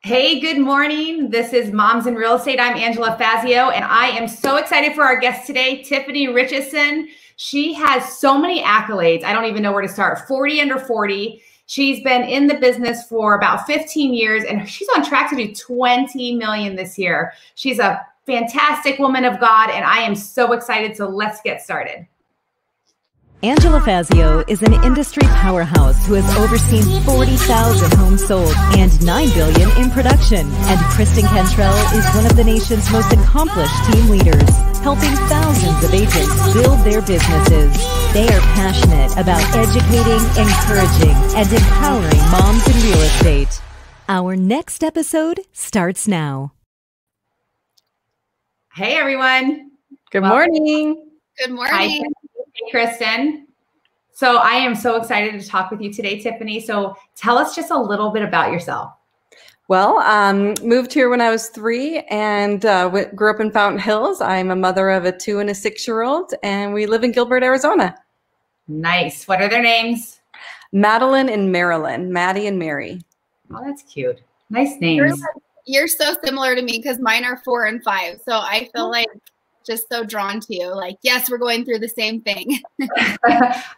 Hey, good morning. This is Moms in Real Estate. I'm Angela Fazio, and I am so excited for our guest today, Tiffany Richison. She has so many accolades. I don't even know where to start. 40 under 40. She's been in the business for about 15 years, and she's on track to do 20 million this year. She's a fantastic woman of God, and I am so excited. So let's get started. Angela Fazio is an industry powerhouse who has overseen 40,000 homes sold and $9 billion in production. And Kristen Cantrell is one of the nation's most accomplished team leaders, helping thousands of agents build their businesses. They are passionate about educating, encouraging, and empowering moms in real estate. Our next episode starts now. Hey, everyone. Good morning. Good morning. Hi, hey, Kristen. So I am so excited to talk with you today, Tiffany. So tell us just a little bit about yourself. Well, moved here when I was 3 and grew up in Fountain Hills. I'm a mother of a 2 and a 6-year-old, and we live in Gilbert, Arizona. Nice. What are their names? Madeline and Marilyn, Maddie and Mary. Oh, that's cute. Nice names. You're so similar to me because mine are 4 and 5. So I feel like just so drawn to you. Like, yes, we're going through the same thing.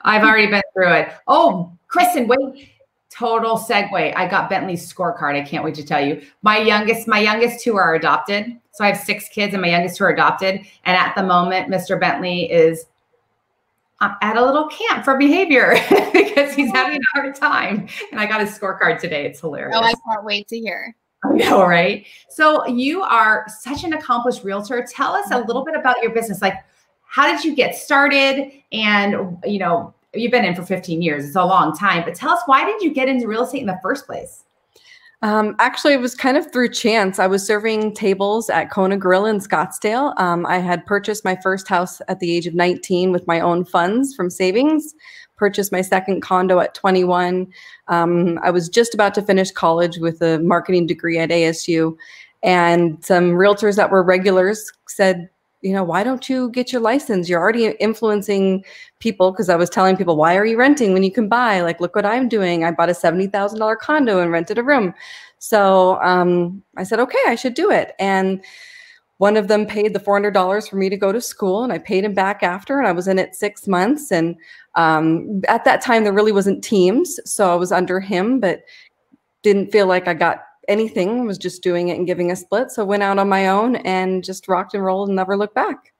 I've already been through it. Oh, Kristen, wait. Total segue. I got Bentley's scorecard. I can't wait to tell you. My youngest 2 are adopted. So I have 6 kids and my youngest 2 are adopted. And at the moment, Mr. Bentley is at a little camp for behavior because he's having a hard time. And I got his scorecard today. It's hilarious. Oh, I can't wait to hear. I know, right? So you are such an accomplished realtor. Tell us a little bit about your business. Like, how did you get started? And, you know, you've been in for 15 years. It's a long time. But tell us, why did you get into real estate in the first place? Actually, it was kind of through chance. I was serving tables at Kona Grill in Scottsdale. I had purchased my first house at the age of 19 with my own funds from savings. Purchased my second condo at 21. I was just about to finish college with a marketing degree at ASU. And some realtors that were regulars said, you know, why don't you get your license? You're already influencing people, because I was telling people, why are you renting when you can buy? Like, look what I'm doing. I bought a $70,000 condo and rented a room. So I said, okay, I should do it. And one of them paid the $400 for me to go to school, and I paid him back after, and I was in it 6 months. And at that time, there really wasn't teams. So I was under him, but didn't feel like I got anything. I was just doing it and giving a split. So went out on my own and just rocked and rolled and never looked back.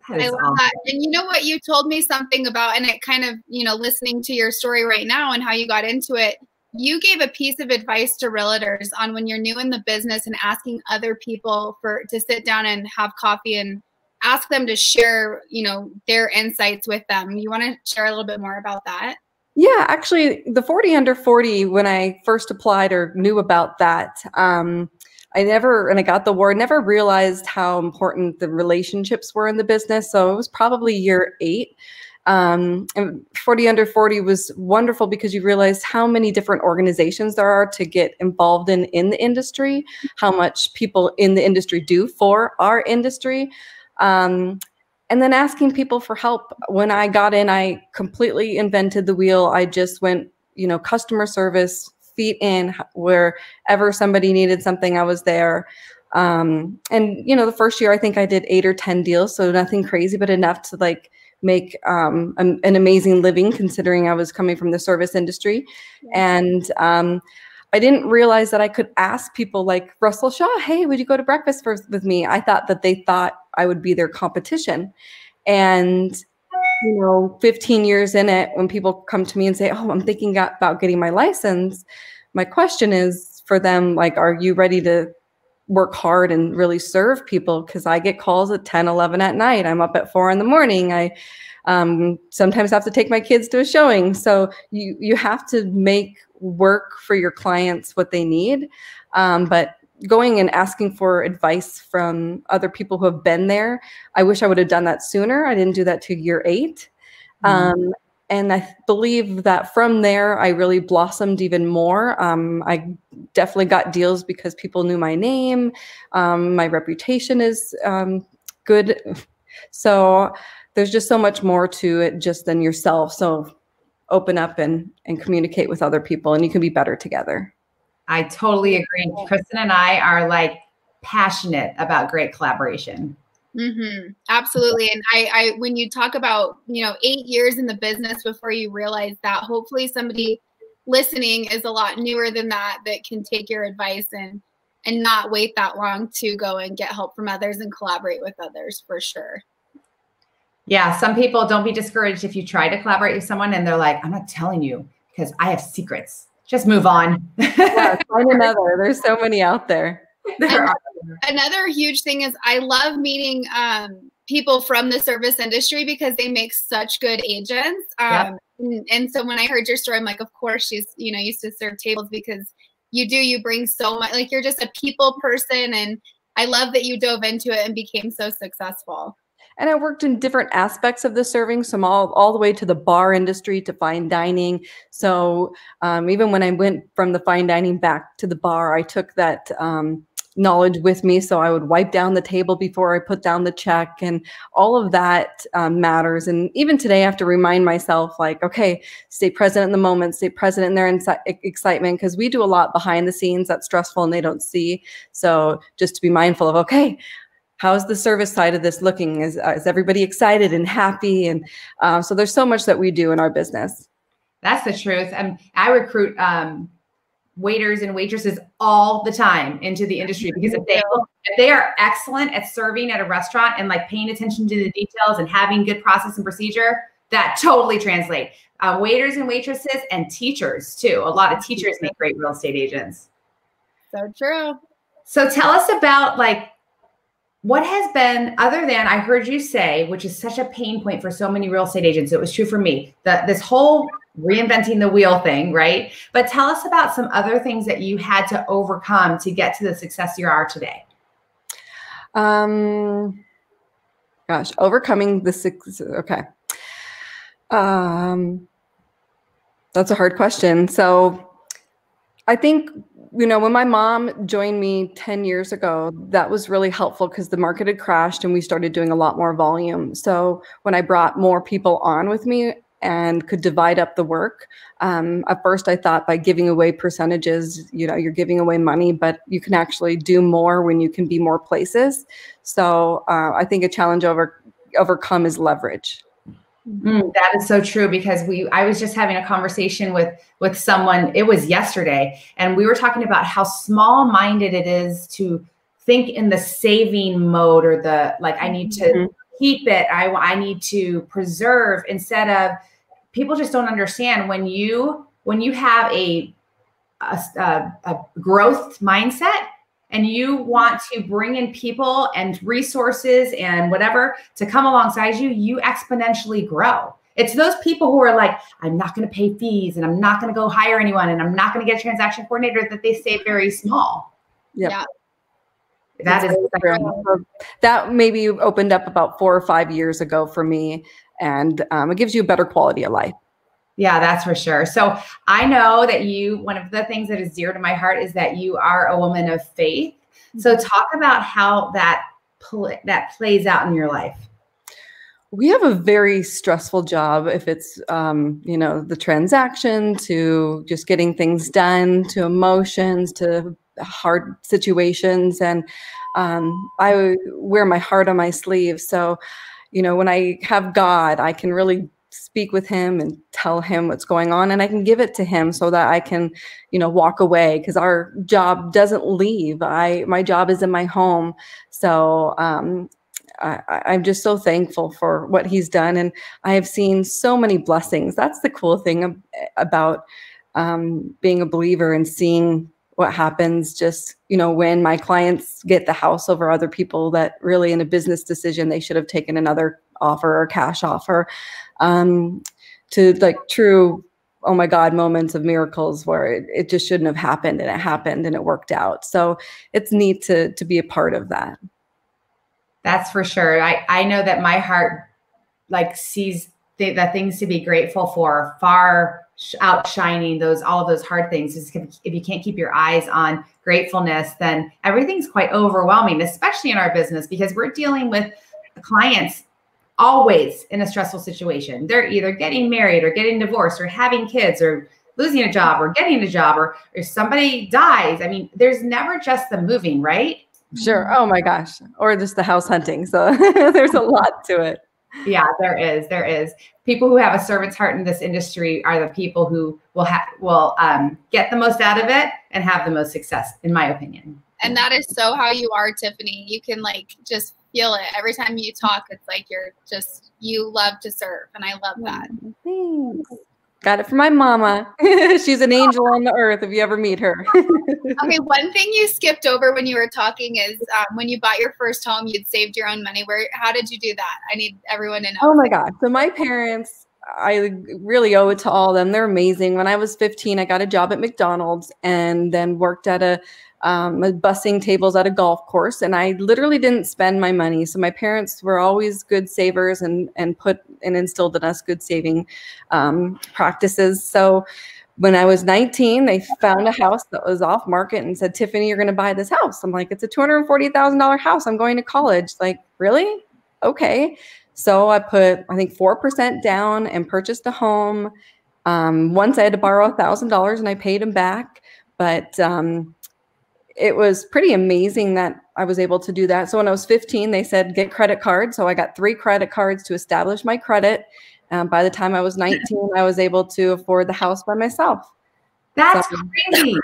I love that. And you know what? You told me something about, and it kind of, you know, listening to your story right now and how you got into it, you gave a piece of advice to realtors on when you're new in the business and asking other people to sit down and have coffee and ask them to share, you know, their insights with them. You want to share a little bit more about that? Yeah, actually, the 40 under 40, when I first applied or knew about that, and I got the award, never realized how important the relationships were in the business. So it was probably year 8. And 40 under 40 was wonderful because you realize how many different organizations there are to get involved in the industry, how much people in the industry do for our industry. And then asking people for help. When I got in, I completely invented the wheel. I just went, you know, customer service, feet in, wherever somebody needed something, I was there. And, you know, the first year, I think I did 8 or 10 deals. So nothing crazy, but enough to like make an amazing living, considering I was coming from the service industry. And I didn't realize that I could ask people like Russell Shaw, hey, would you go to breakfast with me? I thought that they thought I would be their competition. And, you know, 15 years in it, when people come to me and say, oh, I'm thinking about getting my license, my question is for them, like, are you ready to work hard and really serve people? Because I get calls at 10, 11 at night. I'm up at 4 in the morning. I sometimes have to take my kids to a showing. So you have to make work for your clients what they need. But going and asking for advice from other people who have been there, I wish I would have done that sooner. I didn't do that till year 8. Mm-hmm. And I believe that from there, I really blossomed even more. I definitely got deals because people knew my name. My reputation is good. So there's just so much more to it just than yourself. So open up and communicate with other people, and you can be better together. I totally agree. Kristen and I are like passionate about great collaboration. Absolutely. And I, when you talk about, 8 years in the business before you realize that, hopefully somebody listening is a lot newer than that can take your advice and not wait that long to go and get help from others and collaborate with others, for sure. Yeah. Some people, don't be discouraged if you try to collaborate with someone and they're like, I'm not telling you because I have secrets. Just move on. Yeah, find another. There's so many out there. Another huge thing is I love meeting people from the service industry because they make such good agents. And so when I heard your story, I'm like, of course she's, used to serve tables, because you bring so much, like you're just a people person. And I love that you dove into it and became so successful. And I worked in different aspects of the serving, so all the way to the bar industry, to fine dining. So even when I went from the fine dining back to the bar, I took that knowledge with me. So I would wipe down the table before I put down the check, and all of that matters. And even today, I have to remind myself, like, okay, stay present in the moment, stay present in their excitement, because we do a lot behind the scenes that's stressful and they don't see. So just to be mindful of, okay, how's the service side of this looking? Is everybody excited and happy? And so there's so much that we do in our business. That's the truth. I recruit waiters and waitresses all the time into the industry, because if they are excellent at serving at a restaurant and like paying attention to the details and having good process and procedure, that totally translates. Waiters and waitresses and teachers too. A lot of teachers make great real estate agents. So true. So tell us about like, what has been, other than, I heard you say, which is such a pain point for so many real estate agents, it was true for me, this whole reinventing the wheel thing, right? But tell us about some other things that you had to overcome to get to the success you are today. Gosh, overcoming the success. Okay. That's a hard question. So I think, when my mom joined me 10 years ago, that was really helpful because the market had crashed and we started doing a lot more volume. So when I brought more people on with me and could divide up the work, at first I thought by giving away percentages, you're giving away money, but you can actually do more when you can be more places. So I think a challenge overcome is leverage. That is so true, because I was just having a conversation with someone, it was yesterday, and we were talking about how small-minded it is to think in the saving mode, or the, like, I need to keep it, I need to preserve, instead of, people just don't understand when you have a growth mindset, and you want to bring in people and resources and whatever to come alongside you, you exponentially grow. It's those people who are like, I'm not going to pay fees, and I'm not going to go hire anyone, and I'm not going to get a transaction coordinator, that they stay very small. Yep. Yeah. That maybe opened up about 4 or 5 years ago for me, and it gives you a better quality of life. Yeah, that's for sure. So I know that one of the things that is dear to my heart is that you are a woman of faith. So talk about how that plays out in your life. We have a very stressful job, if it's, the transaction, to just getting things done, to emotions, to hard situations. And I wear my heart on my sleeve. So, when I have God, I can really speak with him and tell him what's going on, and I can give it to him so that I can, walk away, because our job doesn't leave. My job is in my home. So I'm just so thankful for what he's done. And I have seen so many blessings. That's the cool thing about being a believer and seeing what happens just, when my clients get the house over other people that really, in a business decision, they should have taken another offer or cash offer, to like true, oh my God, moments of miracles where it just shouldn't have happened, and it happened and it worked out. So it's neat to be a part of that. That's for sure. I know that my heart like sees the things to be grateful for far outshining all of those hard things. If you can't keep your eyes on gratefulness, then everything's quite overwhelming, especially in our business, because we're dealing with clients always in a stressful situation. They're either getting married or getting divorced or having kids or losing a job or getting a job or if somebody dies. I mean, there's never just the moving, right? Sure. Oh my gosh. Or just the house hunting. So there's a lot to it. Yeah, there is. There is. People who have a servant's heart in this industry are the people who will get the most out of it and have the most success, in my opinion. And that is so how you are, Tiffany. You can like just feel it every time you talk. It's like you love to serve, and I love that. Thanks. Got it from my mama. She's an angel on the earth if you ever meet her. Okay, one thing you skipped over when you were talking is when you bought your first home, you'd saved your own money. How did you do that? I need everyone to know. Oh my gosh. So my parents, I really owe it to all of them. They're amazing. When I was 15, I got a job at McDonald's and then worked at a bussing tables at a golf course, and I literally didn't spend my money. So my parents were always good savers and instilled in us good saving practices. So when I was 19, they found a house that was off market and said, Tiffany, you're going to buy this house. I'm like, it's a $240,000 house. I'm going to college. Like, really? Okay. So I put, I think 4% down and purchased a home. Once I had to borrow $1,000 and I paid them back. But it was pretty amazing that I was able to do that. So when I was 15, they said, get credit cards. So I got 3 credit cards to establish my credit. By the time I was 19, I was able to afford the house by myself. That's crazy.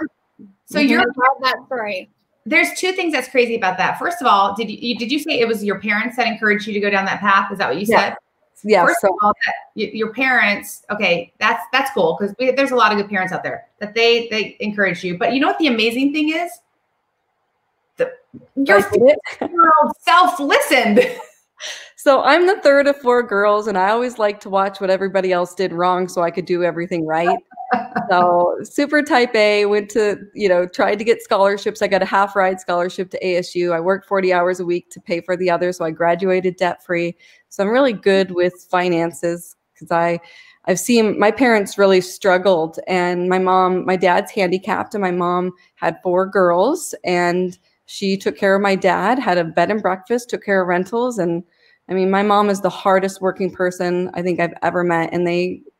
So I love that story. There's 2 things that's crazy about that. First of all, did you say it was your parents that encouraged you to go down that path? Is that what you said? Yeah. First of all, your parents, okay, that's cool because there's a lot of good parents out there that they encourage you. But you know what the amazing thing is? Your 15-year-old self listened. So I'm the third of 4 girls, and I always like to watch what everybody else did wrong so I could do everything right. So super type A, went to, tried to get scholarships. I got a half-ride scholarship to ASU. I worked 40 hours a week to pay for the other, so I graduated debt-free. So I'm really good with finances because I've seen my parents really struggled, and my dad's handicapped, and my mom had 4 girls, and she took care of my dad, had a bed and breakfast, took care of rentals. And I mean, my mom is the hardest working person I think I've ever met. And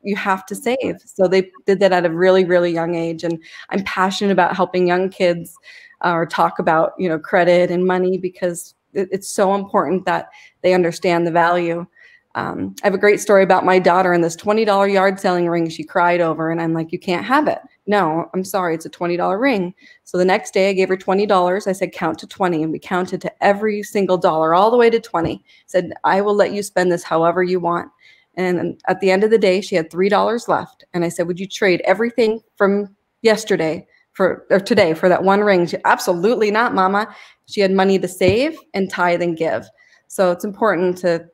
you have to save. So they did that at a really, really young age. And I'm passionate about helping young kids or talk about, credit and money because it's so important that they understand the value. I have a great story about my daughter and this $20 yard selling ring she cried over. And I'm like, you can't have it. No, I'm sorry. It's a $20 ring. So the next day I gave her $20. I said, count to 20. And we counted to every single dollar, all the way to 20. Said, I will let you spend this however you want. And at the end of the day, she had $3 left. And I said, would you trade everything from yesterday or today for that one ring? She said, absolutely not, Mama. She had money to save and tithe and give. So it's important to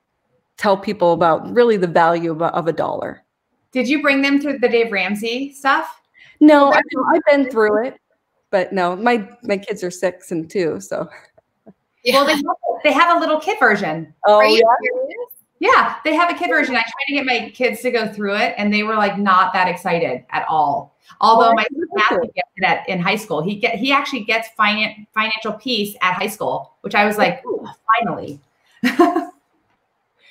tell people about really the value of a dollar. Did you bring them through the Dave Ramsey stuff? No, I've been through it, but no, my kids are 6 and 2, so. Yeah. Well, they have a little kid version. Oh, yeah? Yeah, they have a kid version. I tried to get my kids to go through it, and they were like not that excited at all. Although my son gets it in high school, he actually gets financial peace at high school, which I was like, ooh, finally.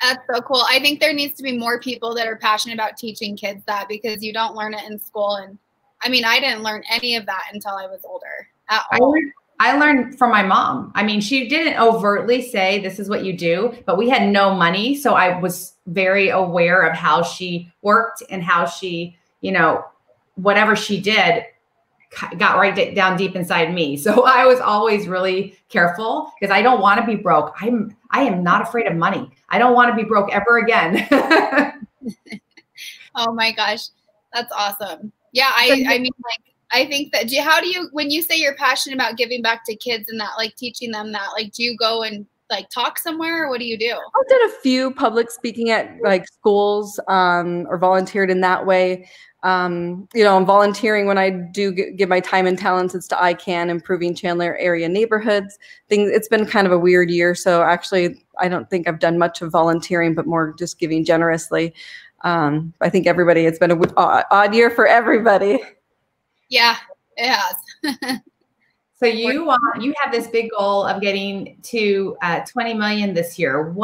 That's so cool. I think there needs to be more people that are passionate about teaching kids that because you don't learn it in school. And I mean, I didn't learn any of that until I was older at all. I learned from my mom. I mean, she didn't overtly say this is what you do, but we had no money. So I was very aware of how she worked and how she, whatever she did got right down deep inside me. So I was always really careful because I don't want to be broke. I am not afraid of money. I don't want to be broke ever again. Oh my gosh. That's awesome. Yeah. I mean, like, I think that, when you say you're passionate about giving back to kids and that, like teaching them that, like, do you go and like talk somewhere or what do you do? I did a few public speaking at like schools or volunteered in that way. I'm volunteering when I do give my time and talents. It's to ICANN, improving Chandler area neighborhoods. It's been kind of a weird year. So actually, I don't think I've done much of volunteering, but more just giving generously. I think it's been an odd year for everybody. Yeah, it has. So you have this big goal of getting to 20 million this year.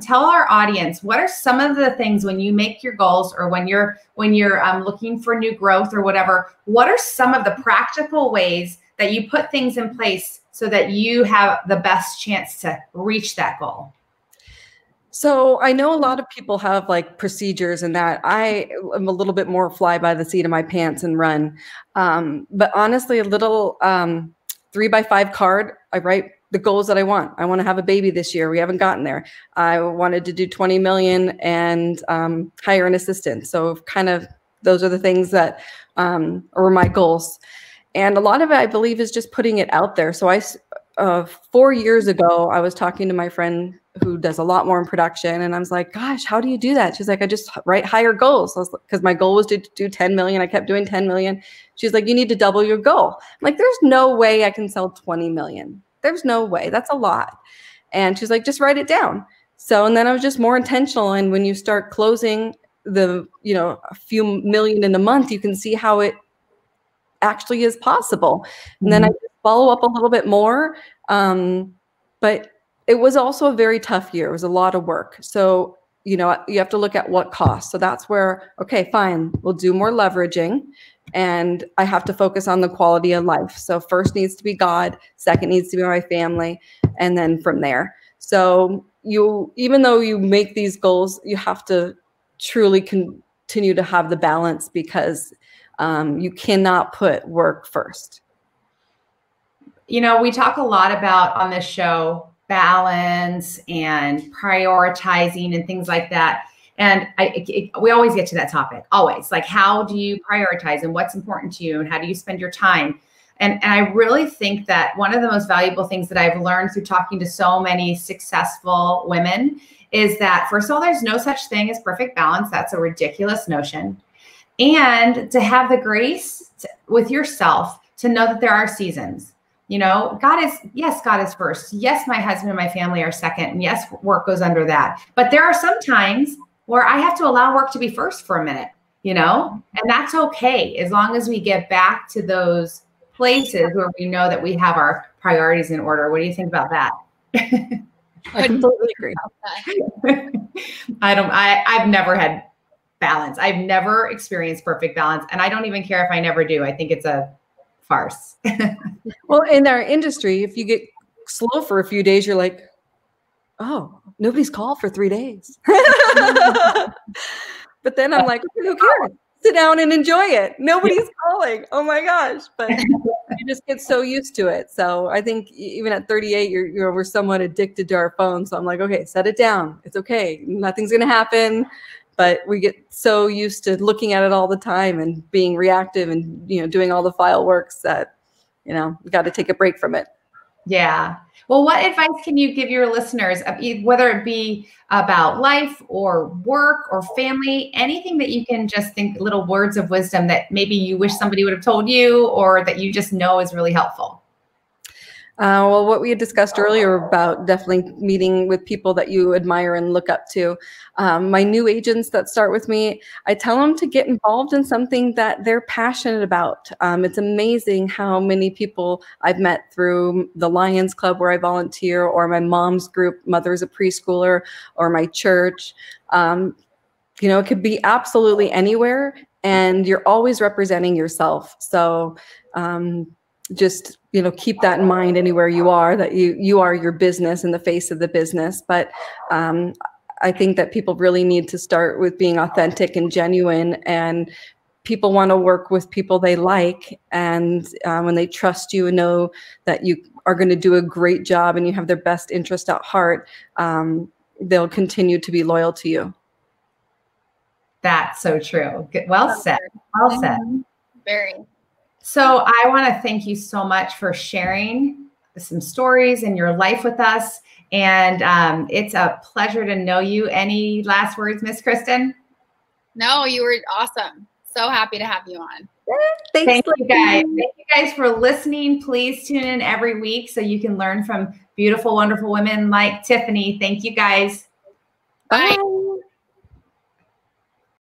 Tell our audience, what are some of the things when you make your goals or when you're looking for new growth or whatever, what are some of the practical ways that you put things in place so that you have the best chance to reach that goal? So I know a lot of people have like procedures and that. I am a little bit more fly by the seat of my pants and run. But honestly, a little 3x5 card, I write the goals that I want. I want to have a baby this year. We haven't gotten there. I wanted to do 20 million and hire an assistant. So kind of those are the things that are my goals. And a lot of it, I believe, is just putting it out there. So 4 years ago, I was talking to my friend who does a lot more in production. And I was like, gosh, how do you do that? She's like, I just write higher goals. Because my goal was to do 10 million. I kept doing 10 million. She's like, you need to double your goal. I'm like, there's no way I can sell 20 million. There's no way. That's a lot. And she's like, just write it down. So, and then I was just more intentional. And when you start closing a few million in a month, you can see how it actually is possible. And then I just follow up a little bit more. But it was also a very tough year. It was a lot of work. So, you have to look at what costs. So that's where, okay, fine, we'll do more leveraging. And I have to focus on the quality of life. So first needs to be God, second needs to be my family, and then from there. So even though you make these goals, you have to truly continue to have the balance because you cannot put work first. We talk a lot about on this show balance and prioritizing and things like that. And we always get to that topic, always. Like, how do you prioritize and what's important to you and how do you spend your time? And I really think that one of the most valuable things that I've learned through talking to so many successful women is that, first of all, there's no such thing as perfect balance. That's a ridiculous notion. And to have the grace with yourself to know that there are seasons. God is first. Yes, my husband and my family are second. And yes, work goes under that. But there are some times where I have to allow work to be first for a minute, and that's okay as long as we get back to those places where we know that we have our priorities in order. What do you think about that? I completely agree. I've never had balance. I've never experienced perfect balance. And I don't even care if I never do. I think it's a farce. Well, in our industry, if you get slow for a few days, you're like, oh, nobody's called for 3 days. But then I'm like, who cares? Sit down and enjoy it. Nobody's calling. Oh my gosh. But you just get so used to it. So I think even at 38, we're somewhat addicted to our phones. So I'm like, okay, set it down. It's okay. Nothing's going to happen. But we get so used to looking at it all the time and being reactive and, doing all the file works that, we got to take a break from it. Yeah. Well, what advice can you give your listeners, whether it be about life or work or family, anything that you can just think, little words of wisdom that maybe you wish somebody would have told you or that you just know is really helpful? Well, what we had discussed earlier about definitely meeting with people that you admire and look up to. My new agents that start with me, I tell them to get involved in something that they're passionate about. It's amazing how many people I've met through the Lions Club where I volunteer, or my mom's group, Mother's a Preschooler, or my church. It could be absolutely anywhere, and you're always representing yourself. So just keep that in mind anywhere you are, that you are your business and the face of the business. But I think that people really need to start with being authentic and genuine, and people want to work with people they like. And when they trust you and know that you are going to do a great job and you have their best interest at heart, they'll continue to be loyal to you. That's so true. Well said. Well said. Very. So I want to thank you so much for sharing some stories in your life with us. And it's a pleasure to know you. Any last words, Miss Kristen? No, you were awesome. So happy to have you on. Thank you guys. Thank you guys for listening. Please tune in every week so you can learn from beautiful, wonderful women like Tiffany. Thank you guys. Bye.